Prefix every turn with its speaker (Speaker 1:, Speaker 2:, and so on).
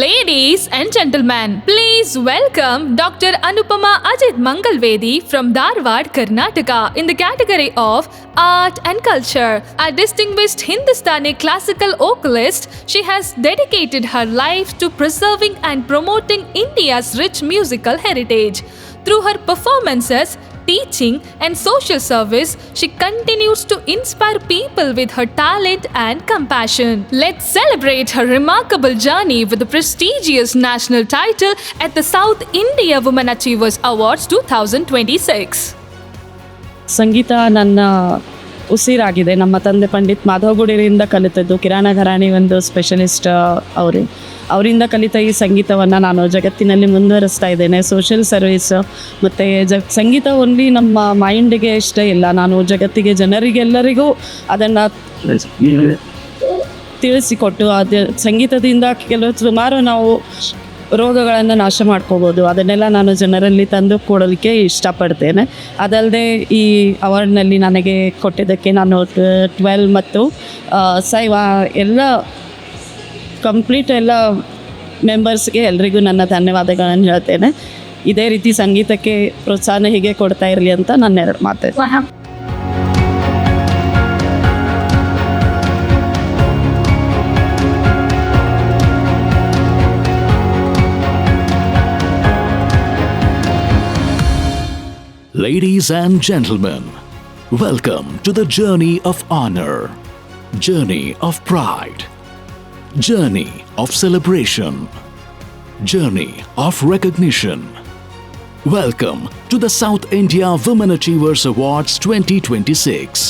Speaker 1: Ladies and gentlemen, please welcome Dr. Anupama Ajit Mangalvedi from Dharwad, Karnataka in the category of Art and Culture. A distinguished Hindustani classical vocalist, she has dedicated her life to preserving and promoting India's rich musical heritage. Through her performances, teaching and social service, she continues to inspire people with her talent and compassion. Let's celebrate her remarkable journey with the prestigious national title at the South India Women Achievers Awards 2026.
Speaker 2: ಸಂಗೀತ ನನ್ನ ಉಸಿರಾಗಿದೆ. ನಮ್ಮ ತಂದೆ ಪಂಡಿತ್ ಮಾಧವ್ ಗುಡಿರಿಂದ ಕಲಿತದ್ದು. ಕಿರಾಣ ಘರಾಣಿ ಒಂದು specialist ಅವರಿಂದ ಕಲಿತ ಈ ಸಂಗೀತವನ್ನು ನಾನು ಜಗತ್ತಿನಲ್ಲಿ ಮುಂದುವರಿಸ್ತಾ ಇದ್ದೇನೆ. ಸೋಷಿಯಲ್ ಸರ್ವಿಸ್ ಮತ್ತು ಸಂಗೀತ ಓನ್ಲಿ ನಮ್ಮ ಮೈಂಡಿಗೆ ಇಷ್ಟೇ ಇಲ್ಲ, ನಾನು ಜಗತ್ತಿಗೆ ಜನರಿಗೆಲ್ಲರಿಗೂ ಅದನ್ನು ತಿಳಿಸಿಕೊಟ್ಟು ಅದು ಸಂಗೀತದಿಂದ ಸುಮಾರು ನಾವು ರೋಗಗಳನ್ನು ನಾಶ ಮಾಡ್ಕೋಬೋದು. ಅದನ್ನೆಲ್ಲ ನಾನು ಜನರಲ್ಲಿ ತಂದು ಕೊಡಲಿಕ್ಕೆ ಇಷ್ಟಪಡ್ತೇನೆ. ಅದಲ್ಲದೆ ಈ ಅವಾರ್ಡ್ನಲ್ಲಿ ನನಗೆ ಕೊಟ್ಟಿದ್ದಕ್ಕೆ ನಾನು 12 ಮತ್ತು ಸೈವ ಎಲ್ಲ ಕಂಪ್ಲೀಟ್ ಎಲ್ಲ ಮೆಂಬರ್ಸ್ಗೆ ಎಲ್ರಿಗೂ ನನ್ನ ಧನ್ಯವಾದಗಳನ್ನು ಹೇಳ್ತೇನೆ. ಇದೇ ರೀತಿ ಸಂಗೀತಕ್ಕೆ ಪ್ರೋತ್ಸಾಹ ಹೀಗೆ ಕೊಡ್ತಾ ಇರಲಿ ಅಂತ ನನ್ನ 2 ಮಾತು.
Speaker 3: Ladies and gentlemen, welcome to the journey of honor, journey of pride, journey of celebration, journey of recognition. Welcome to the South India Women Achievers Awards 2026.